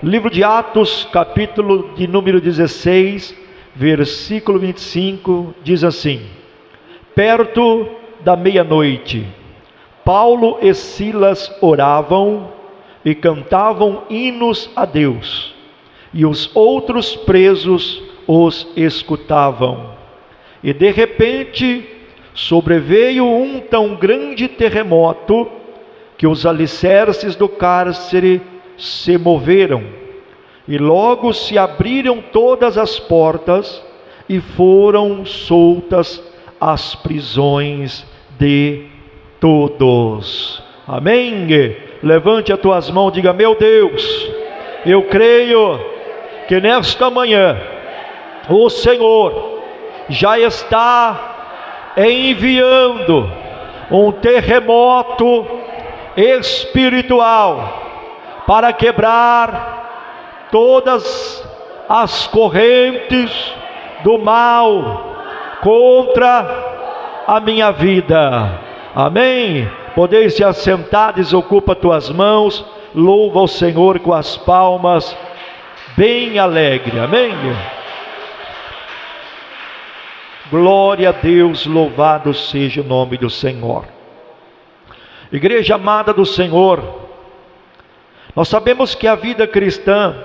Livro de Atos, capítulo de número 16, versículo 25, diz assim: perto da meia-noite, Paulo e Silas oravam e cantavam hinos a Deus, e os outros presos os escutavam. E de repente sobreveio um tão grande terremoto que os alicerces do cárcere se moveram, e logo se abriram todas as portas e foram soltas as prisões de todos. Amém? Levante as tuas mãos e diga: meu Deus, eu creio que nesta manhã o Senhor já está enviando um terremoto espiritual para quebrar todas as correntes do mal contra a minha vida. Amém? Podeis se assentar, desocupa tuas mãos, louva o Senhor com as palmas, bem alegre. Amém? Glória a Deus, louvado seja o nome do Senhor. Igreja amada do Senhor, nós sabemos que a vida cristã,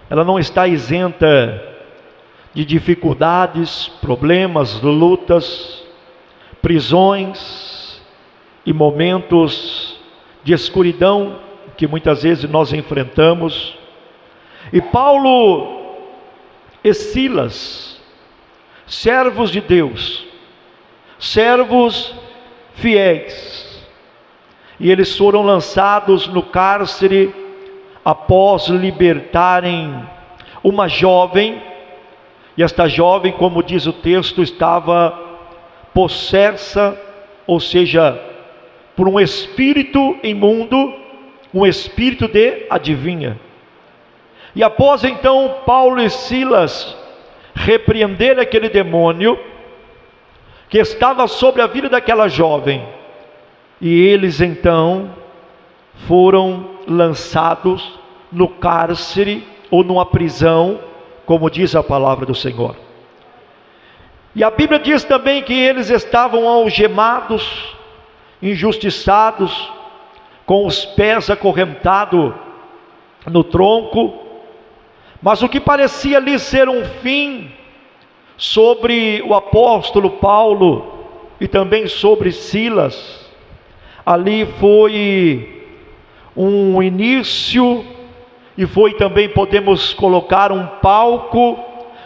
ela não está isenta de dificuldades, problemas, lutas, prisões e momentos de escuridão que muitas vezes nós enfrentamos. E Paulo e Silas, servos de Deus, servos fiéis, e eles foram lançados no cárcere após libertarem uma jovem, e esta jovem, como diz o texto, estava possessa, ou seja, por um espírito imundo, um espírito de adivinha. E após então Paulo e Silas repreender aquele demônio que estava sobre a vida daquela jovem, e eles então foram lançados no cárcere ou numa prisão, como diz a palavra do Senhor. E a Bíblia diz também que eles estavam algemados, injustiçados, com os pés acorrentados no tronco, mas o que parecia ali ser um fim sobre o apóstolo Paulo e também sobre Silas, ali foi um início, e foi também, podemos colocar, um palco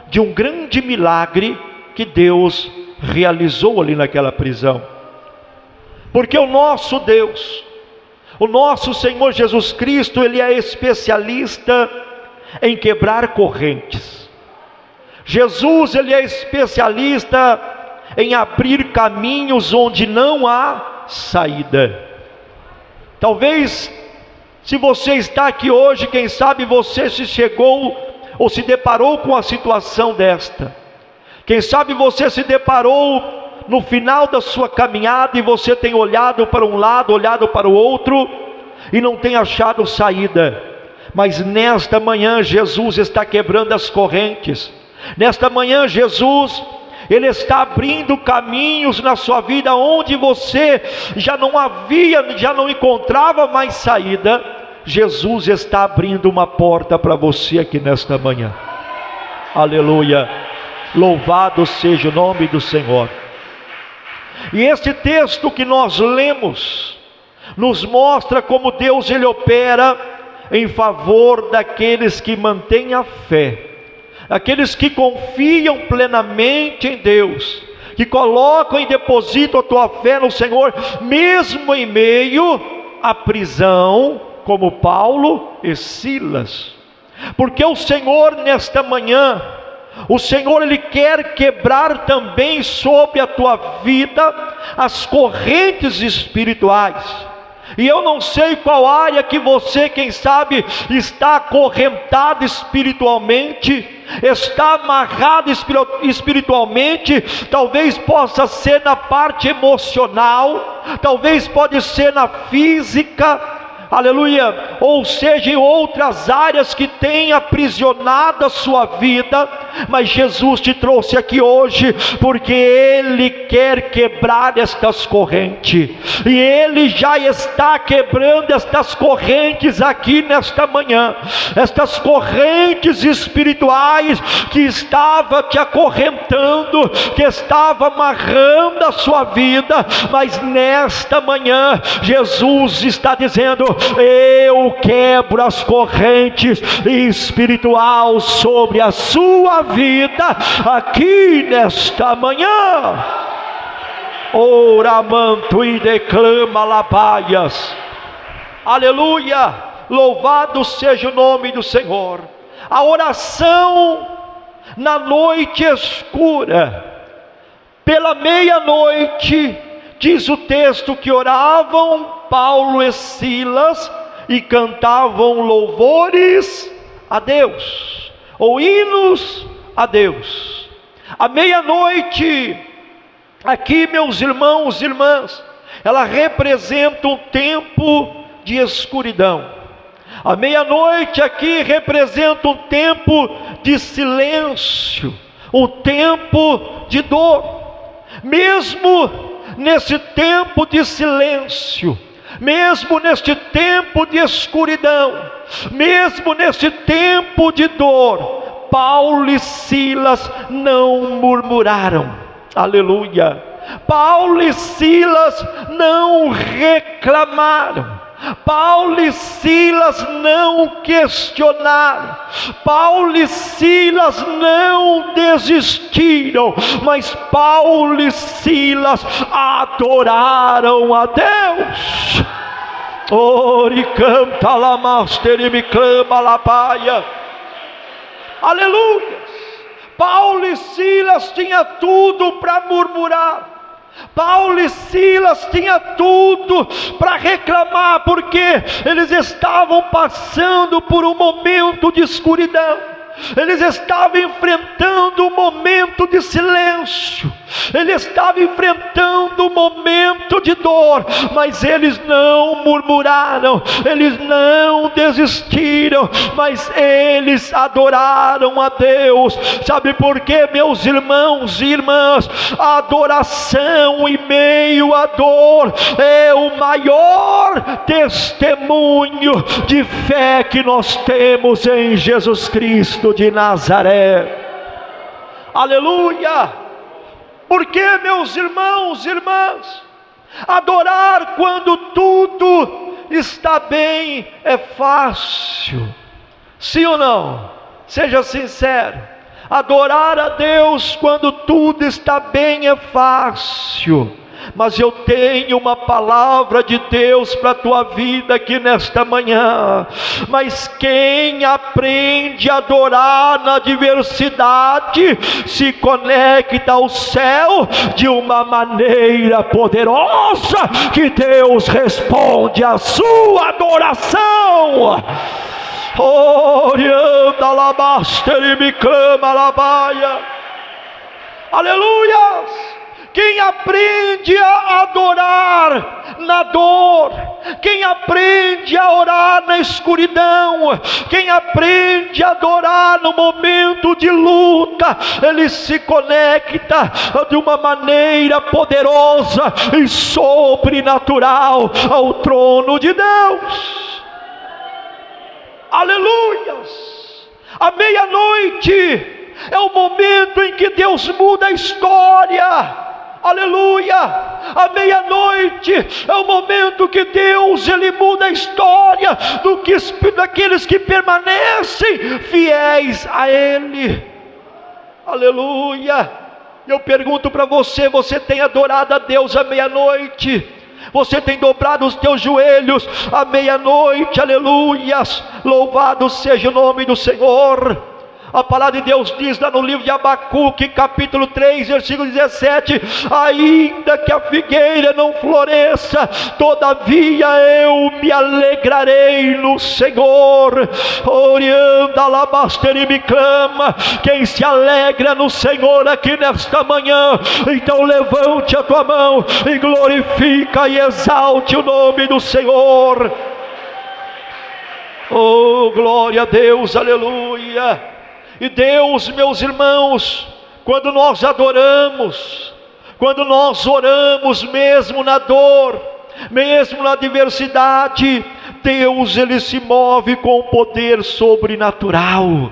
de um grande milagre que Deus realizou ali naquela prisão. Porque o nosso Deus, o nosso Senhor Jesus Cristo, Ele é especialista em quebrar correntes. Jesus, Ele é especialista em abrir caminhos onde não há saída. Talvez, se você está aqui hoje, quem sabe você se chegou ou se deparou com a situação desta. Quem sabe você se deparou no final da sua caminhada e você tem olhado para um lado, olhado para o outro e não tem achado saída. Mas nesta manhã Jesus está quebrando as correntes. Nesta manhã Jesus, Ele está abrindo caminhos na sua vida onde você já não encontrava mais saída. Jesus está abrindo uma porta para você aqui nesta manhã. Aleluia, louvado seja o nome do Senhor. E esse texto que nós lemos nos mostra como Deus, Ele opera em favor daqueles que mantêm a fé, aqueles que confiam plenamente em Deus, que colocam e depositam a tua fé no Senhor, mesmo em meio à prisão, como Paulo e Silas. Porque o Senhor nesta manhã, o Senhor Ele quer quebrar também sobre a tua vida as correntes espirituais. E eu não sei qual área que você, quem sabe, está acorrentado espiritualmente, está amarrado espiritualmente. Talvez possa ser na parte emocional, talvez pode ser na física, aleluia, ou seja, em outras áreas que tem aprisionado a sua vida, mas Jesus te trouxe aqui hoje, porque Ele quer quebrar estas correntes, e Ele já está quebrando estas correntes aqui nesta manhã, estas correntes espirituais que estava te acorrentando, que estava amarrando a sua vida, mas nesta manhã, Jesus está dizendo: eu quebro as correntes espiritual sobre a sua vida aqui nesta manhã. Ora manto e declama labaias, aleluia, louvado seja o nome do Senhor. A oração na noite escura, pela meia-noite, diz o texto que oravam Paulo e Silas e cantavam louvores a Deus, ou hinos a Deus. A meia-noite, aqui, meus irmãos e irmãs, ela representa um tempo de escuridão. A meia-noite aqui representa um tempo de silêncio, um tempo de dor. Mesmo nesse tempo de silêncio, mesmo neste tempo de escuridão, mesmo neste tempo de dor, Paulo e Silas não murmuraram, aleluia. Paulo e Silas não reclamaram, Paulo e Silas não questionaram, Paulo e Silas não desistiram, mas Paulo e Silas adoraram a Deus. Ori canta la master e me clama la paia, aleluia. Paulo e Silas tinham tudo para murmurar, Paulo e Silas tinham tudo para reclamar, porque eles estavam passando por um momento de escuridão, eles estavam enfrentando um momento de silêncio, eles estavam enfrentando um momento de dor, mas eles não murmuraram, eles não desistiram, mas eles adoraram a Deus. Sabe por quê, meus irmãos e irmãs? A adoração em meio à dor é o maior testemunho de fé que nós temos em Jesus Cristo de Nazaré. Aleluia! Porque, meus irmãos e irmãs, adorar quando tudo está bem é fácil, sim ou não? Seja sincero. Adorar a Deus quando tudo está bem é fácil, mas eu tenho uma palavra de Deus para a tua vida aqui nesta manhã. Mas quem aprende a adorar na adversidade se conecta ao céu de uma maneira poderosa, que Deus responde a sua adoração. Orienta alabaster e me clama alabaia, aleluia. Quem aprende a adorar na dor, quem aprende a orar na escuridão, quem aprende a adorar no momento de luta, ele se conecta de uma maneira poderosa e sobrenatural ao trono de Deus. Aleluias! A meia-noite é o momento em que Deus muda a história. Aleluia! A meia-noite é o momento que Deus, Ele muda a história daqueles que permanecem fiéis a Ele. Aleluia! Eu pergunto para você: você tem adorado a Deus à meia-noite? Você tem dobrado os teus joelhos à meia-noite? Aleluias! Louvado seja o nome do Senhor. A palavra de Deus diz lá no livro de Abacuque, capítulo 3, versículo 17: ainda que a figueira não floresça, todavia eu me alegrarei no Senhor. Orianda alabaster e me clama. Quem se alegra no Senhor aqui nesta manhã, então levante a tua mão e glorifica e exalte o nome do Senhor. Oh, glória a Deus, aleluia. E Deus, meus irmãos, quando nós adoramos, quando nós oramos, mesmo na dor, mesmo na adversidade, Deus, Ele se move com um poder sobrenatural,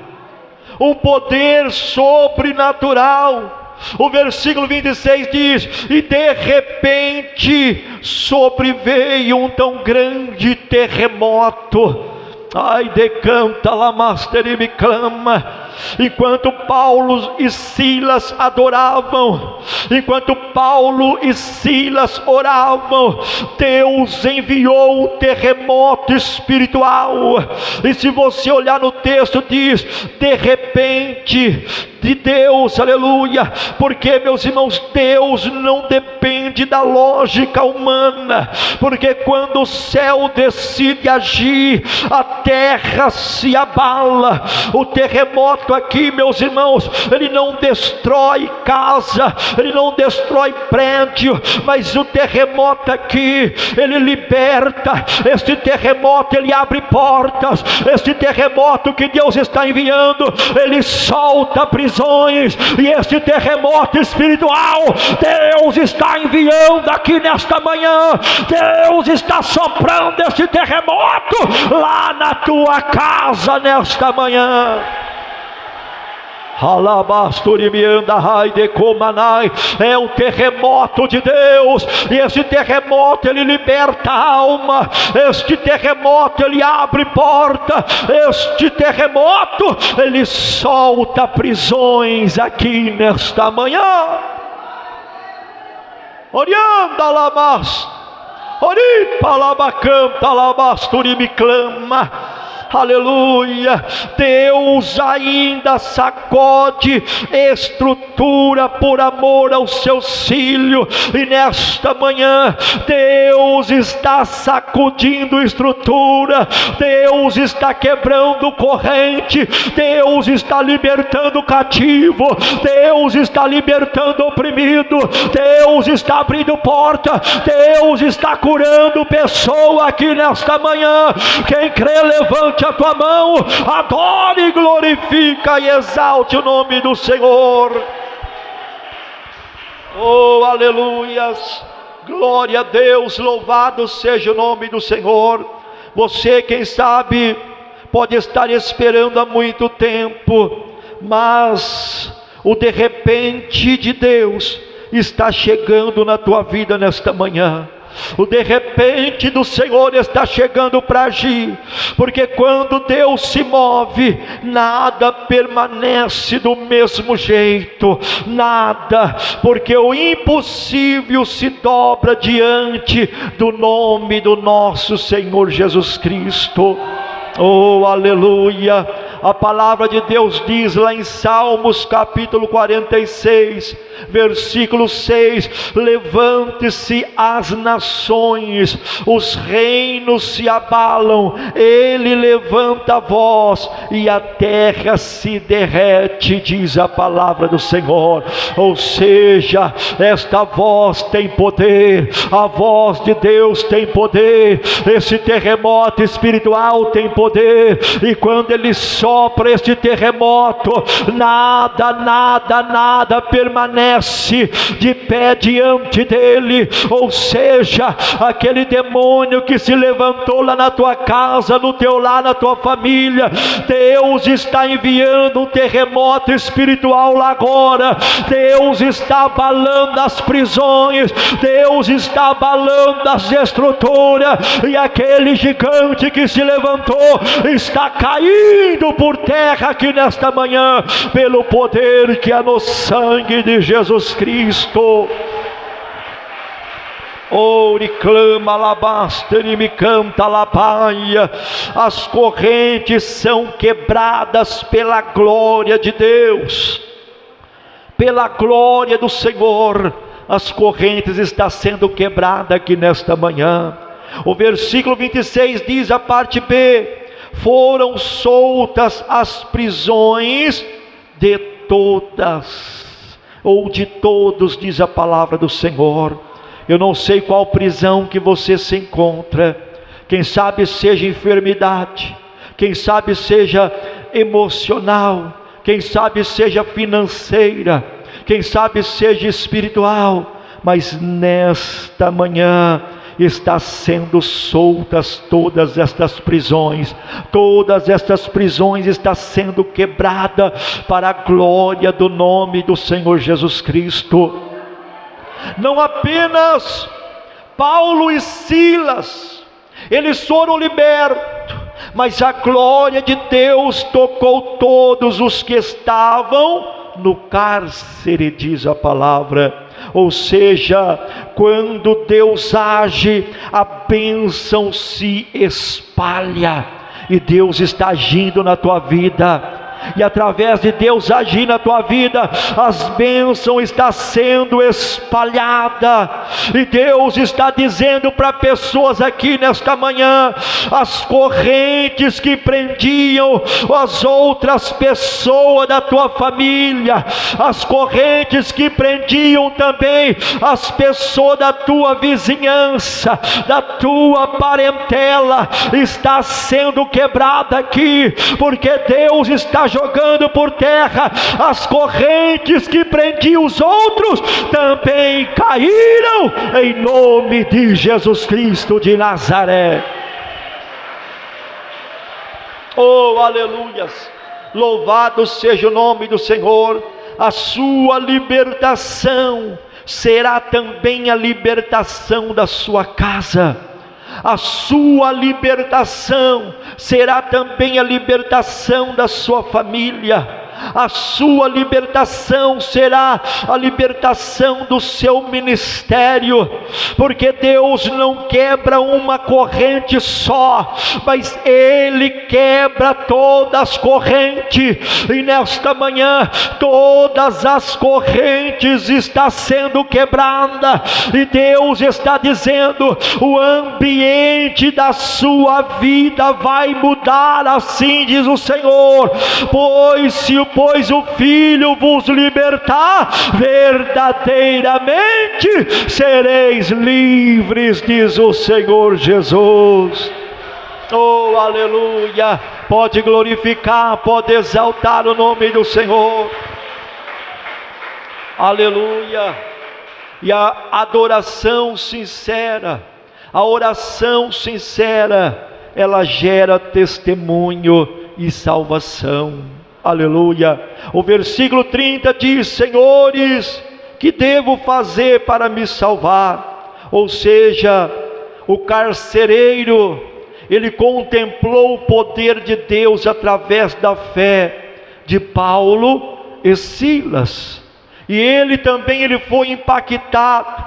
um poder sobrenatural. O versículo 26 diz: e de repente sobreveio um tão grande terremoto. Ai, decanta lá, master, e me clama. Enquanto Paulo e Silas adoravam, enquanto Paulo e Silas oravam, Deus enviou o terremoto espiritual. E se você olhar no texto, diz: de repente, de Deus, aleluia. Porque, meus irmãos, Deus não depende da lógica humana, porque quando o céu decide agir, a terra se abala. O terremoto aqui, meus irmãos, ele não destrói casa, ele não destrói prédio, mas o terremoto aqui, ele liberta. Este terremoto, ele abre portas. Este terremoto que Deus está enviando, ele solta prisões. E este terremoto espiritual, Deus está enviando aqui nesta manhã. Deus está soprando este terremoto lá na tua casa nesta manhã. É o terremoto de Deus, e esse terremoto ele liberta a alma, este terremoto ele abre porta, este terremoto ele solta prisões aqui nesta manhã. Orianda lamas, oripa labacanta labasturi me clama. Aleluia. Deus ainda sacode estrutura por amor ao seu filho, e nesta manhã Deus está sacudindo estrutura, Deus está quebrando corrente, Deus está libertando cativo, Deus está libertando oprimido, Deus está abrindo porta, Deus está curando pessoa aqui nesta manhã. Quem crê, levante a tua mão, adore, glorifica e exalte o nome do Senhor. Oh, aleluias, glória a Deus, louvado seja o nome do Senhor. Você, quem sabe, pode estar esperando há muito tempo, mas o de repente de Deus está chegando na tua vida nesta manhã. O de repente do Senhor está chegando para agir, porque quando Deus se move, nada permanece do mesmo jeito, nada, porque o impossível se dobra diante do nome do nosso Senhor Jesus Cristo. Oh, aleluia. A palavra de Deus diz lá em Salmos capítulo 46, versículo 6: levante-se as nações, os reinos se abalam, ele levanta a voz e a terra se derrete, diz a palavra do Senhor. Ou seja, esta voz tem poder, a voz de Deus tem poder, esse terremoto espiritual tem poder, e quando ele sopra este terremoto, nada permanece de pé diante dele. Ou seja, aquele demônio que se levantou lá na tua casa, no teu lar, na tua família, Deus está enviando um terremoto espiritual lá agora. Deus está abalando as prisões, Deus está abalando as estruturas, e aquele gigante que se levantou está caindo por terra aqui nesta manhã, pelo poder que há no sangue de Jesus Cristo. Ore, clama, alabaster e me canta, alabaia. As correntes são quebradas pela glória de Deus, pela glória do Senhor. As correntes estão sendo quebradas aqui nesta manhã. O versículo 26 diz, a parte B: foram soltas as prisões de todas, ou de todos, diz a palavra do Senhor. Eu não sei qual prisão que você se encontra, quem sabe seja enfermidade, quem sabe seja emocional, quem sabe seja financeira, quem sabe seja espiritual, mas nesta manhã está sendo soltas todas estas prisões está sendo quebrada para a glória do nome do Senhor Jesus Cristo. Não apenas Paulo e Silas, eles foram libertos, mas a glória de Deus tocou todos os que estavam no cárcere, diz a palavra. Ou seja, quando Deus age, a bênção se espalha, e Deus está agindo na tua vida. E através de Deus agir na tua vida, as bênçãos estão sendo espalhadas, e Deus está dizendo para pessoas aqui nesta manhã: as correntes que prendiam as outras pessoas da tua família, as correntes que prendiam também as pessoas da tua vizinhança, da tua parentela, está sendo quebrada aqui, porque Deus está jogando por terra as correntes que prendiam os outros, também caíram em nome de Jesus Cristo de Nazaré. Oh, aleluias, louvado seja o nome do Senhor. A sua libertação será também a libertação da sua casa. A sua libertação será também a libertação da sua família. A sua libertação será a libertação do seu ministério, porque Deus não quebra uma corrente só, mas Ele quebra todas as correntes, e nesta manhã todas as correntes estão sendo quebradas, e Deus está dizendo: o ambiente da sua vida vai mudar, assim diz o Senhor, pois o Filho vos libertar, verdadeiramente sereis livres, diz o Senhor Jesus. Oh, aleluia! Pode glorificar, pode exaltar o nome do Senhor. Aleluia! E a adoração sincera, a oração sincera, ela gera testemunho e salvação. Aleluia. O versículo 30 diz: Senhores, que devo fazer para me salvar? Ou seja, o carcereiro, ele contemplou o poder de Deus através da fé de Paulo e Silas, e ele foi impactado,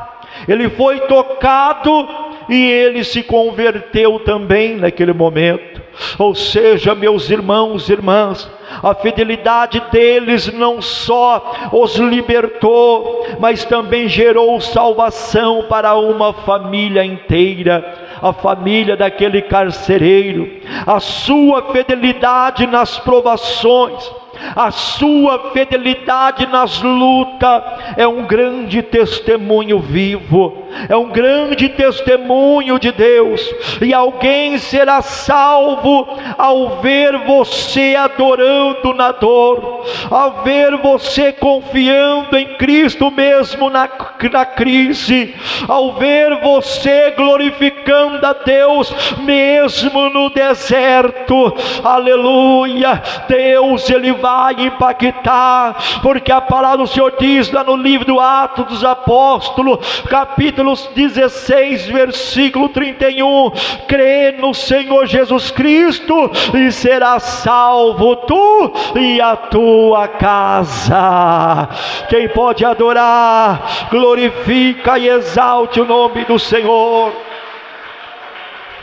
ele foi tocado, e ele se converteu também naquele momento. Ou seja, meus irmãos e irmãs, a fidelidade deles não só os libertou, mas também gerou salvação para uma família inteira, a família daquele carcereiro. A sua fidelidade nas provações, a sua fidelidade nas lutas é um grande testemunho vivo, é um grande testemunho de Deus. E alguém será salvo ao ver você adorando na dor, ao ver você confiando em Cristo mesmo na crise, ao ver você glorificando a Deus mesmo no deserto. Aleluia! Deus, Ele vai impactar, porque a palavra do Senhor diz lá no livro do Atos dos Apóstolos, capítulo 16, versículo 31, crê no Senhor Jesus Cristo e serás salvo tu e a tua casa. Quem pode adorar, glorifica e exalte o nome do Senhor.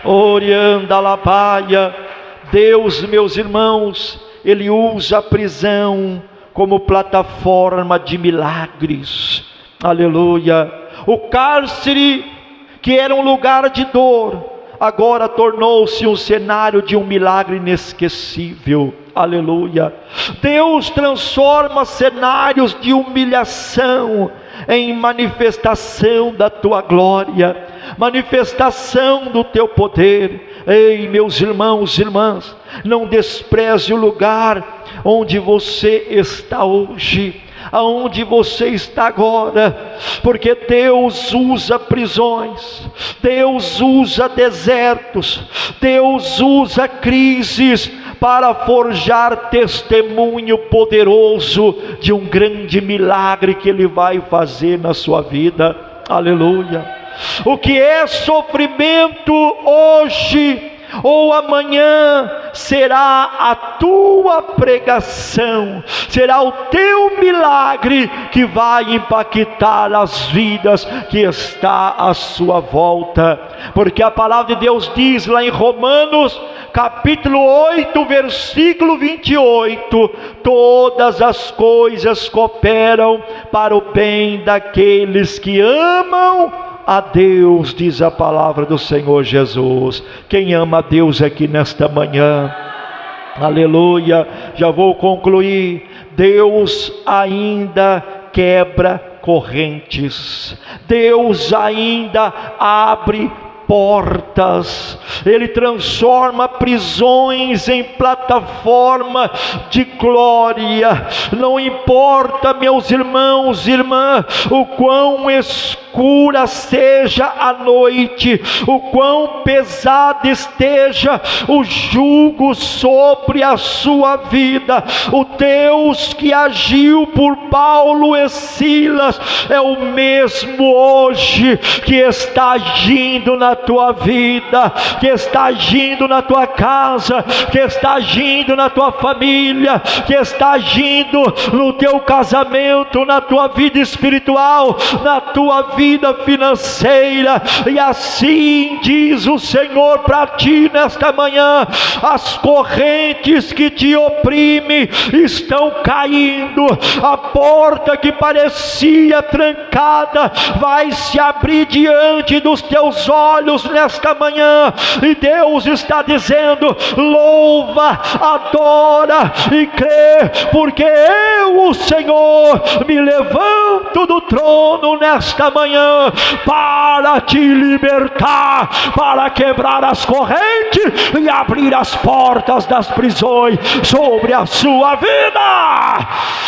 Orianda la paia. Deus, meus irmãos, Ele usa a prisão como plataforma de milagres. Aleluia. O cárcere, que era um lugar de dor, agora tornou-se um cenário de um milagre inesquecível. Aleluia. Deus transforma cenários de humilhação em manifestação da tua glória, manifestação do teu poder. Ei, meus irmãos e irmãs, não despreze o lugar onde você está hoje, aonde você está agora, porque Deus usa prisões, Deus usa desertos, Deus usa crises para forjar testemunho poderoso de um grande milagre que Ele vai fazer na sua vida. Aleluia! O que é sofrimento hoje ou amanhã será a tua pregação, será o teu milagre que vai impactar as vidas que está à sua volta, porque a palavra de Deus diz lá em Romanos capítulo 8, versículo 28, todas as coisas cooperam para o bem daqueles que amam a Deus, diz a palavra do Senhor Jesus. Quem ama a Deus aqui nesta manhã? Aleluia! Já vou concluir. Deus ainda quebra correntes, Deus ainda abre portas, Ele transforma prisões em plataforma de glória. Não importa, meus irmãos e irmãs, o quão escura seja a noite, o quão pesado esteja o jugo sobre a sua vida, o Deus que agiu por Paulo e Silas é o mesmo hoje que está agindo na tua vida, que está agindo na tua casa, que está agindo na tua família, que está agindo no teu casamento, na tua vida espiritual, na tua vida financeira. E assim diz o Senhor para ti nesta manhã: as correntes que te oprimem estão caindo, a porta que parecia trancada vai se abrir diante dos teus olhos nesta manhã, e Deus está dizendo: louva, adora e crê, porque eu, o Senhor, me levanto do trono nesta manhã para te libertar, para quebrar as correntes e abrir as portas das prisões sobre a sua vida.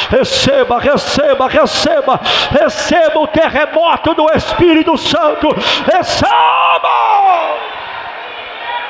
Receba, receba, receba, receba o terremoto do Espírito Santo, receba.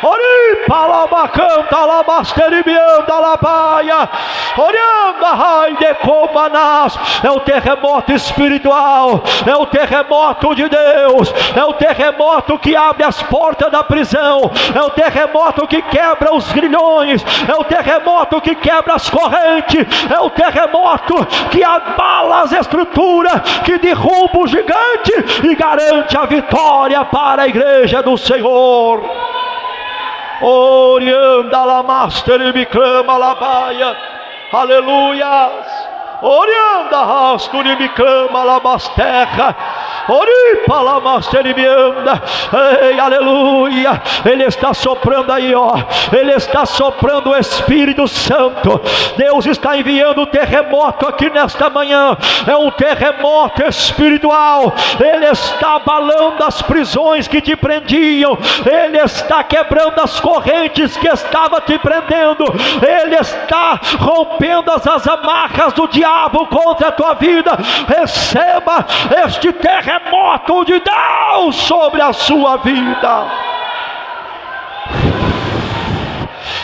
Ori palabacanta labasteribianda labaia, orianda rai de comanás. É o terremoto espiritual, é o terremoto de Deus, é o terremoto que abre as portas da prisão, é o terremoto que quebra os grilhões, é o terremoto que quebra as correntes, é o terremoto que abala as estruturas, que derruba o gigante e garante a vitória para a igreja do Senhor. Orianda la master e me clama la baia, aleluias. Orianda rastur e me clama la masterra, oripa la master e me anda. Ei, aleluia. Ele está soprando aí, ó. Ele está soprando o Espírito Santo. Deus está enviando um terremoto aqui nesta manhã. É um terremoto espiritual. Ele está abalando as prisões que te prendiam. Ele está quebrando as correntes que estavam te prendendo. Ele está rompendo as amarras do diabo contra a tua vida. Receba este terremoto de Deus sobre a sua vida.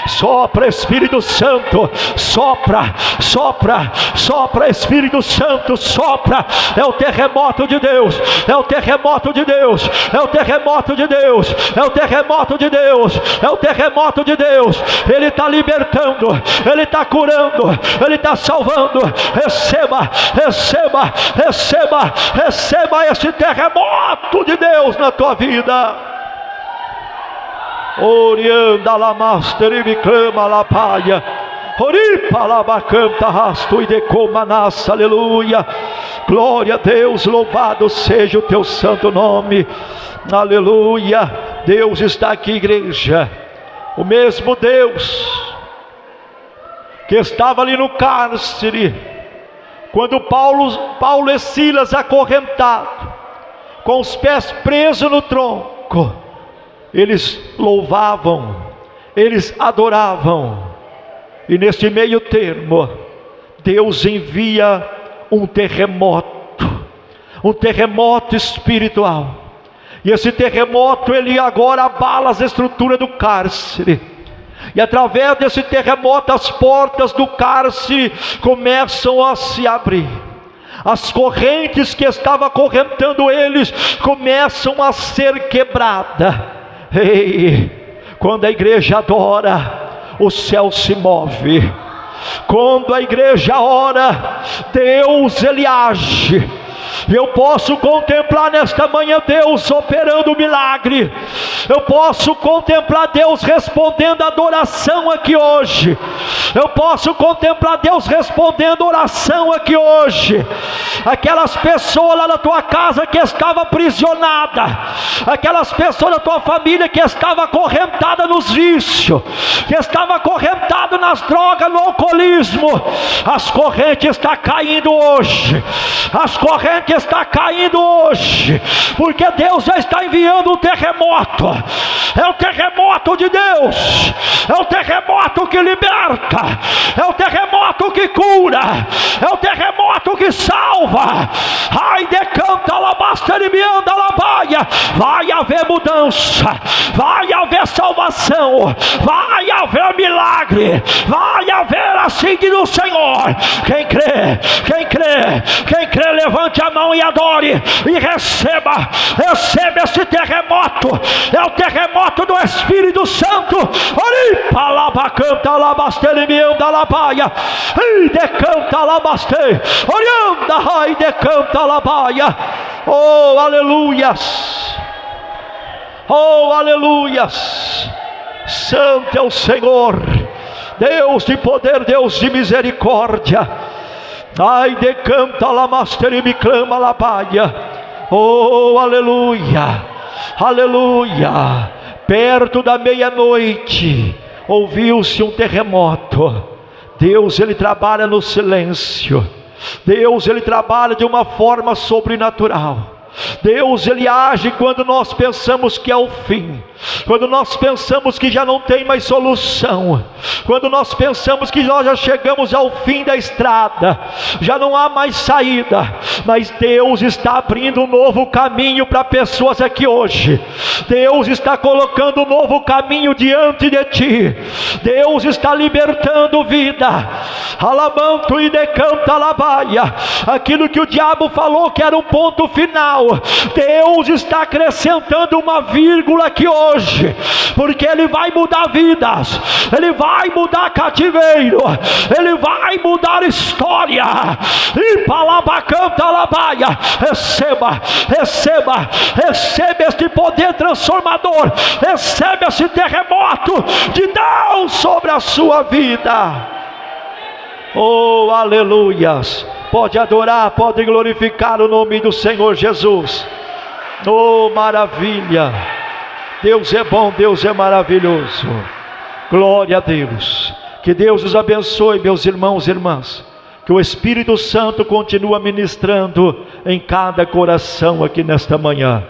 Sopra, Espírito Santo, sopra, sopra, sopra, Espírito Santo, sopra. É o terremoto de Deus, é o terremoto de Deus, é o terremoto de Deus, é o terremoto de Deus, é o terremoto de Deus. Ele está libertando, Ele está curando, Ele está salvando. Receba, receba, receba, receba esse terremoto de Deus na tua vida. Orianda la master e me clama la paia, oripa la bacanta rasto e decomanas, aleluia. Glória a Deus, louvado seja o teu santo nome, aleluia. Deus está aqui, igreja. O mesmo Deus que estava ali no cárcere, quando Paulo e Silas acorrentados, com os pés presos no tronco, eles louvavam, eles adoravam, e neste meio termo, Deus envia um terremoto espiritual, e esse terremoto, ele agora abala as estruturas do cárcere, e através desse terremoto, as portas do cárcere começam a se abrir, as correntes que estavam acorrentando eles começam a ser quebradas. Ei, quando a igreja adora, o céu se move. Quando a igreja ora, Deus ele age. Eu posso contemplar nesta manhã Deus operando o milagre. Eu posso contemplar Deus respondendo a adoração aqui hoje. Eu posso contemplar Deus respondendo oração aqui hoje. Aquelas pessoas lá na tua casa que estavam aprisionadas, aquelas pessoas da tua família que estavam acorrentadas nos vícios, que estavam acorrentadas nas drogas, no alcoolismo, as correntes estão caindo hoje. As correntes estão caindo hoje, porque Deus já está enviando um terremoto. É o terremoto de Deus, é o terremoto que liberta, é o terremoto que cura, é o terremoto que salva. Ai, decanta alabasterimianda alabaia. Vai haver mudança, vai haver salvação, vai haver milagre, vai haver assim diz o Senhor. Quem crê, quem crê, quem crê, levante a mão e adore, e receba esse terremoto. É o terremoto do Espírito Santo. Palabacanta alabasterimianda alabaia. E decanta alabaste, orianda, ai decanta alabaia. Oh, aleluias, oh, aleluias. Santo é o Senhor, Deus de poder, Deus de misericórdia. Ai, decanta la master e me clama la baia. Oh, aleluia, aleluia. Perto da meia-noite, ouviu-se um terremoto. Deus, ele trabalha no silêncio. Deus, ele trabalha de uma forma sobrenatural. Deus, ele age quando nós pensamos que é o fim, quando nós pensamos que já não tem mais solução, quando nós pensamos que nós já chegamos ao fim da estrada, já não há mais saída. Mas Deus está abrindo um novo caminho para pessoas aqui hoje. Deus está colocando um novo caminho diante de ti. Deus está libertando vida. Alamanto e decanta alabaia. Aquilo que o diabo falou que era um ponto final, Deus está acrescentando uma vírgula aqui hoje, porque Ele vai mudar vidas, Ele vai mudar cativeiro, Ele vai mudar história. E palabacanta alabaia. Receba, receba, receba este poder transformador, receba esse terremoto de Deus sobre a sua vida. Oh, aleluias. Pode adorar, pode glorificar o nome do Senhor Jesus. Oh, maravilha. Deus é bom, Deus é maravilhoso. Glória a Deus. Que Deus os abençoe, meus irmãos e irmãs. Que o Espírito Santo continue ministrando em cada coração aqui nesta manhã.